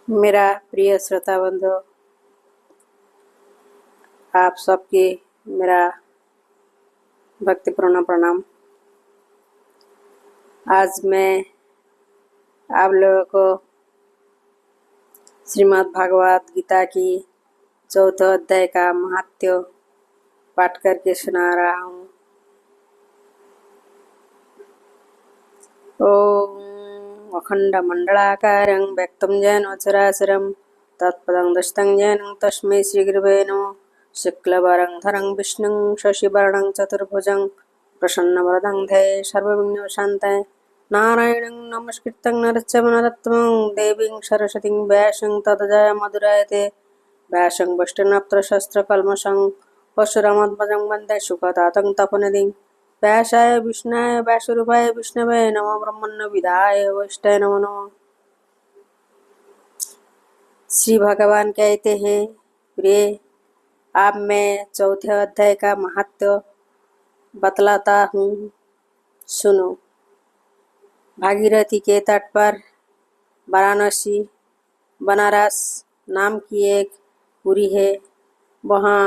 मेरा प्रिय श्रोता बंधु, आप सबके मेरा भक्तिपूर्ण प्रणाम। आज मैं आप लोगों को श्रीमद् भागवत गीता की चौथे अध्याय का महात्म्य पाठ करके सुना रहा हूँ। ओम अखंड मंडलाकारं व्यक्तं येन चराचरं तत्पदं दृष्टं येन तस्मै श्रीगुरवे नमः। शुक्लवरधरं विष्णुं शशिवर्णं चतुर्भुजं प्रसन्नवदनं ध्यायेत् सर्वविघ्नोपशान्तये। नारायणं नमस्कृतं नरं नरोत्तमं देवीं सरस्वतीं व्यासं ततो जयमुदीरयेत्। व्यासं वैष्णवशस्त्रकल्मषं परशुरामध्वजं वन्दे सुखदातं तपोनिधिं। व्यासाय विष्णुवाय व्यासरूपाय विष्णवे नमो ब्रह्मण्यविदाय वैष्णवे नमो नमः। श्री भगवान कहते हैं, प्रिय, अब मैं चौथे अध्याय का महत्व बतलाता हूँ, सुनो। भागीरथी के तट पर वाराणसी बनारस नाम की एक पुरी है। वहाँ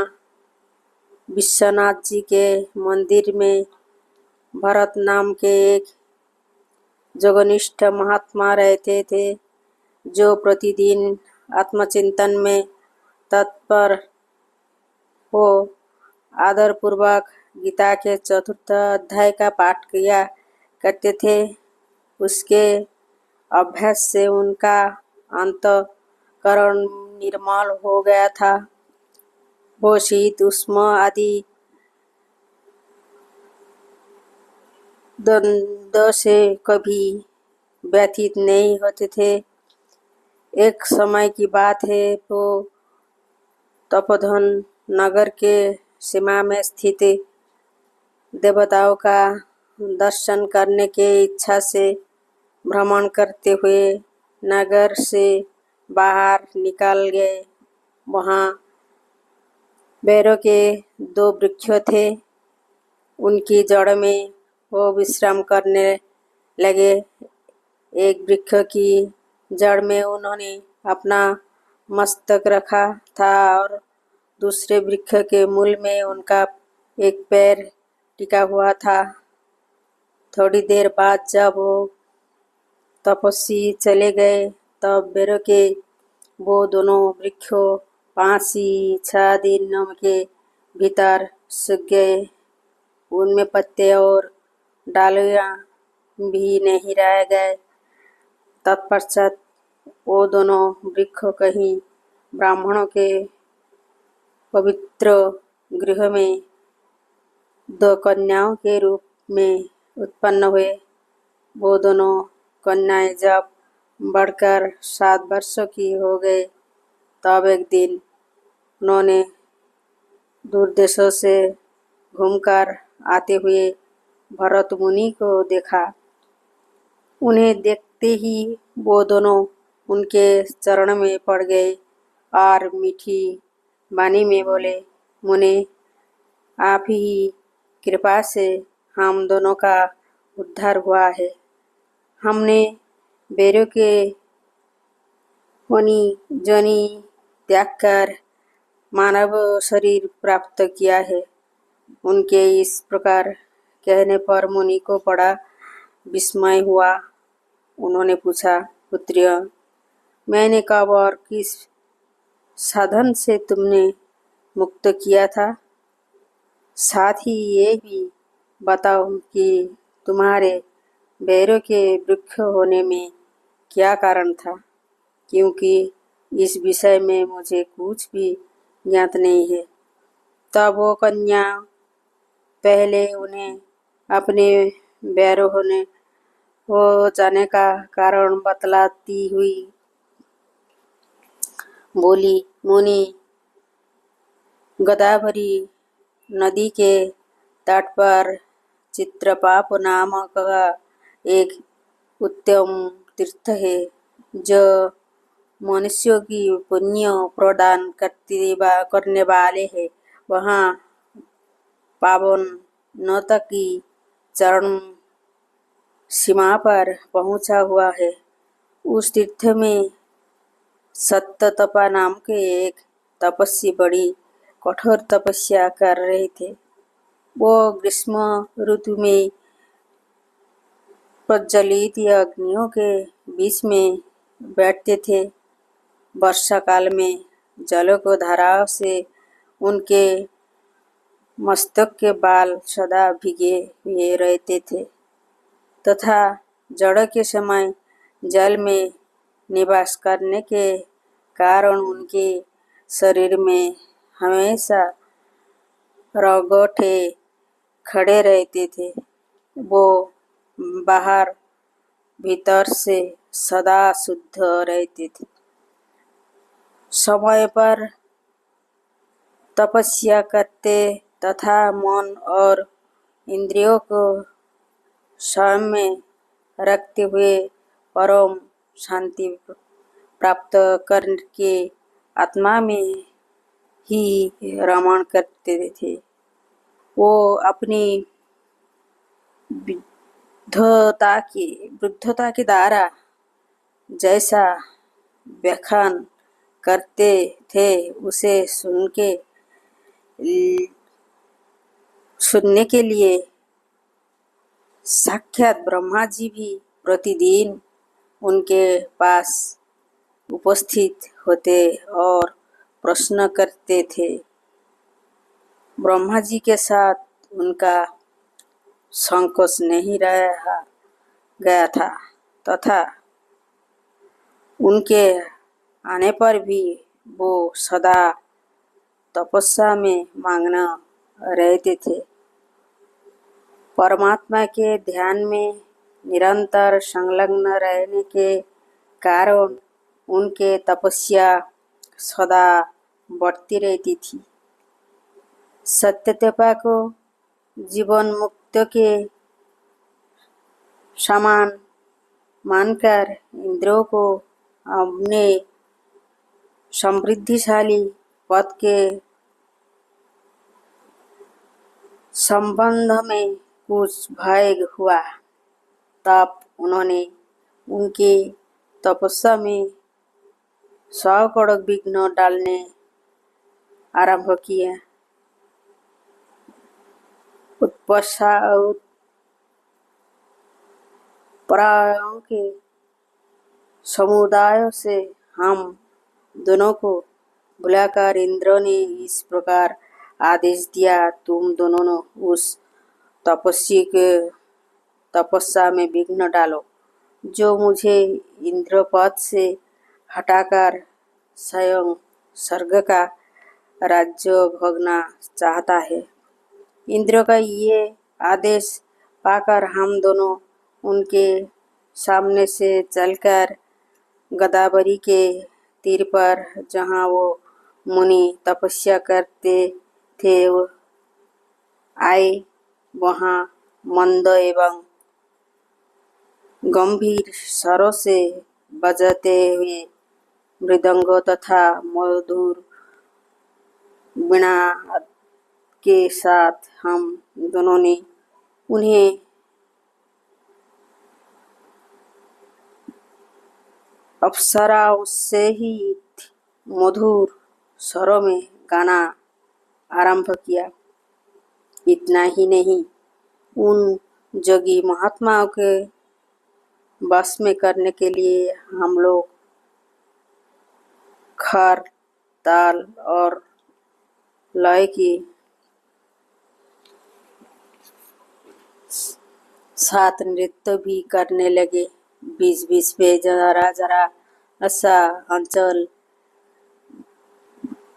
विश्वनाथ जी के मंदिर में भरत नाम के एक जोगनिष्ठ महात्मा रहते थे, जो प्रतिदिन आत्मचिंतन में तत्पर हो आदरपूर्वक गीता के चतुर्थ अध्याय का पाठ किया करते थे। उसके अभ्यास से उनका अंतःकरण निर्मल हो गया था। वो शीत उष्ण आदि द्वंद्व से कभी व्यथित नहीं होते थे। एक समय की बात है, वो तपोधन नगर के सीमा में स्थित देवताओं का दर्शन करने के इच्छा से भ्रमण करते हुए नगर से बाहर निकल गए। वहाँ बेरों के 2 वृक्ष थे। उनकी जड़ में वो विश्राम करने लगे। एक वृक्ष की जड़ में उन्होंने अपना मस्तक रखा था और दूसरे वृक्ष के मूल में उनका एक पैर टिका हुआ था। थोड़ी देर बाद जब वो तपस्वी चले गए, तब बेरों के वो दोनों वृक्षों 5-6 दिनों के भीतर सूख गए। उनमें पत्ते और डालियाँ भी नहीं रह गए। तत्पश्चात वो दोनों वृक्ष कहीं ब्राह्मणों के पवित्र गृह में 2 कन्याओं के रूप में उत्पन्न हुए। वो दोनों कन्याएं जब बढ़कर 7 वर्षों की हो गए, तब एक दिन उन्होंने दूर देशों से घूमकर आते हुए भरत मुनि को देखा। उन्हें देखते ही वो दोनों उनके चरण में पड़ गए और मीठी वाणी में बोले, मुने, आप ही कृपा से हम दोनों का उद्धार हुआ है। हमने बेरों के जोनि त्याग कर मानव शरीर प्राप्त किया है। उनके इस प्रकार कहने पर मुनि को बड़ा विस्मय हुआ। उन्होंने पूछा, पुत्रिय, मैंने कब और किस साधन से तुमने मुक्त किया था? साथ ही ये भी बताओ कि तुम्हारे बेरों के वृक्ष होने में क्या कारण था, क्योंकि इस विषय में मुझे कुछ भी ज्ञात नहीं है। तब वो कन्या पहले उन्हें अपने बेरों हो जाने का कारण बतलाती हुई बोली, मुनि, गोदावरी नदी के तट पर चित्रपाप नामक एक उत्तम तीर्थ है, जो मनुष्यों की पुण्य प्रदान करने वाले हैं। वहाँ पावन नौतक की चरण सीमा पर पहुँचा हुआ है। उस तीर्थ में सत्ततपा नाम के एक तपस्वी बड़ी कठोर तपस्या कर रहे थे। वो ग्रीष्म ऋतु में प्रज्वलित अग्नियों के बीच में बैठते थे। वर्षा काल में जलों को धाराओं से उनके मस्तक के बाल सदा भीगे हुए रहते थे तथा जड़ के समय जल में निवास करने के कारण उनके शरीर में हमेशा रगोटे खड़े रहते थे। वो बाहर भीतर से सदा शुद्ध रहते थे। समय पर तपस्या करते तथा मन और इंद्रियों को स्वयं में रखते हुए परम शांति प्राप्त करके आत्मा में ही रमण करते थे। वो अपनी वृद्धता के द्वारा जैसा व्याख्यान करते थे उसे सुनने के लिए साक्षात ब्रह्मा जी भी प्रतिदिन उनके पास उपस्थित होते और प्रश्न करते थे। ब्रह्मा जी के साथ उनका संकोच नहीं रहा गया था तथा उनके आने पर भी वो सदा तपस्या में मग्न रहते थे। परमात्मा के ध्यान में निरंतर संलग्न रहने के कारण उनके तपस्या सदा बढ़ती रहती थी। सत्यतपा को जीवन मुक्त के समान मानकर इंद्रियों को अपने समृद्धिशाली पद के संबंध में कुछ भय हुआ तब उन्होंने उनकी तपस्या में 100 कड़क विघ्न डालने आरंभ किए। उत्परायों के समुदाय से हम दोनों को बुलाकर इंद्र ने इस प्रकार आदेश दिया, तुम दोनों उस तपस्वी के तपस्या में विघ्न डालो जो मुझे इंद्र पद से हटाकर स्वयं स्वर्ग का राज्य भोगना चाहता है। इंद्र का ये आदेश पाकर हम दोनों उनके सामने से चलकर गोदावरी के तीर पर जहाँ वो मुनि तपस्या करते थे आए। वहाँ मंद एवं गंभीर स्वरों से बजते हुए मृदंग तथा मधुर वीणा के साथ हम दोनों ने उन्हें अप्सराओं से ही मधुर स्वरों में गाना आरंभ किया। इतना ही नहीं, उन जोगी महात्माओं के बस में करने के लिए हम लोग खर, ताल और लय की साथ नृत्य भी करने लगे। बीच बीच में जरा जरा ऐसा अंचल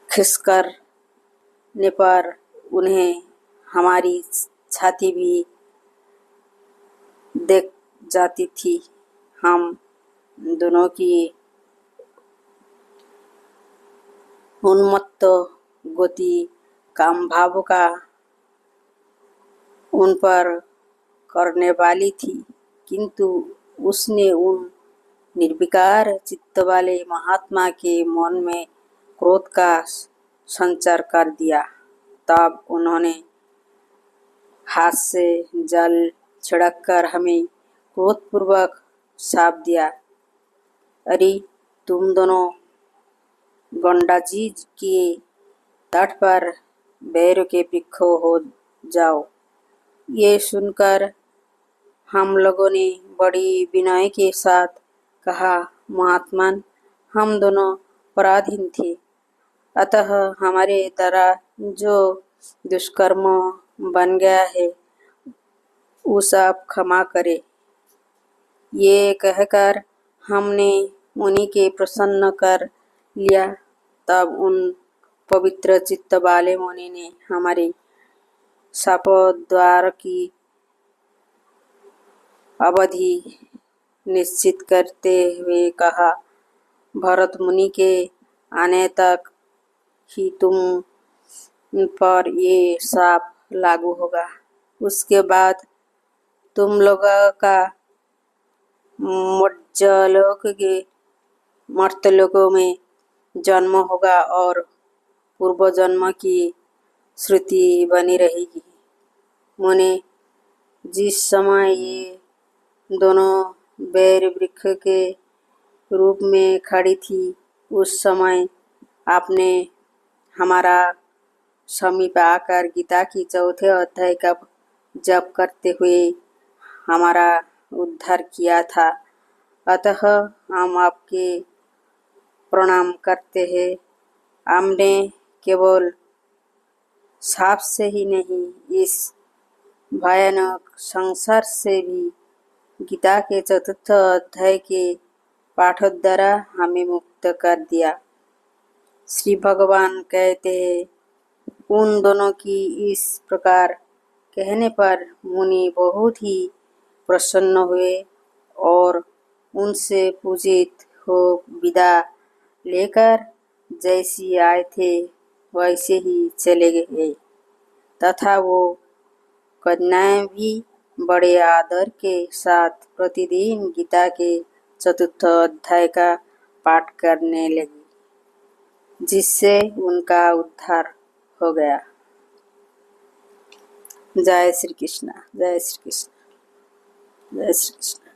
खिसकने पर उन्हें हमारी छाती भी देख जाती थी। हम दोनों की उन्मत्त गति काम भाव का उन पर करने वाली थी, किंतु उसने उन निर्विकार चित्त वाले महात्मा के मन में क्रोध का संचार कर दिया। तब उन्होंने हाथ से जल छिड़ककर हमें क्रोधपूर्वक शाप दिया, अरे तुम दोनों गंगा जी के तट पर बैर के वृक्ष हो जाओ। ये सुनकर हम लोगों ने बड़ी विनय के साथ कहा, महात्मन, हम दोनों पराधीन थे, अतः हमारे द्वारा जो दुष्कर्म बन गया है उस आप क्षमा करें। ये कहकर हमने मुनि के प्रसन्न कर लिया। तब उन पवित्र चित्त वाले मुनि ने हमारे शापद्वार की अवधि निश्चित करते हुए कहा, भरत मुनि के आने तक ही तुम पर ये शाप लागू होगा। उसके बाद तुम लोगों का मर्त्यलोकों में जन्म होगा और पूर्व जन्म की श्रुति बनी रहेगी। मुने, जिस समय ये दोनों बैर वृक्ष के रूप में खड़ी थी, उस समय आपने हमारा समीप आकर गीता की चौथे अध्याय का जप करते हुए हमारा उद्धार किया था। अतः हम आपके प्रणाम करते हैं। हमने केवल शाप से ही नहीं, इस भयानक संसार से भी गीता के चतुर्थ अध्याय के पाठ द्वारा हमें मुक्त कर दिया। श्री भगवान कहते हैं, उन दोनों की इस प्रकार कहने पर मुनि बहुत ही प्रसन्न हुए और उनसे पूजित हो विदा लेकर जैसी आए थे वैसे ही चले गए तथा वो कन्याएं भी बड़े आदर के साथ प्रतिदिन गीता के चतुर्थ अध्याय का पाठ करने लगी, जिससे उनका उद्धार हो गया। जय श्री कृष्ण, जय श्री कृष्ण, जय श्री कृष्ण।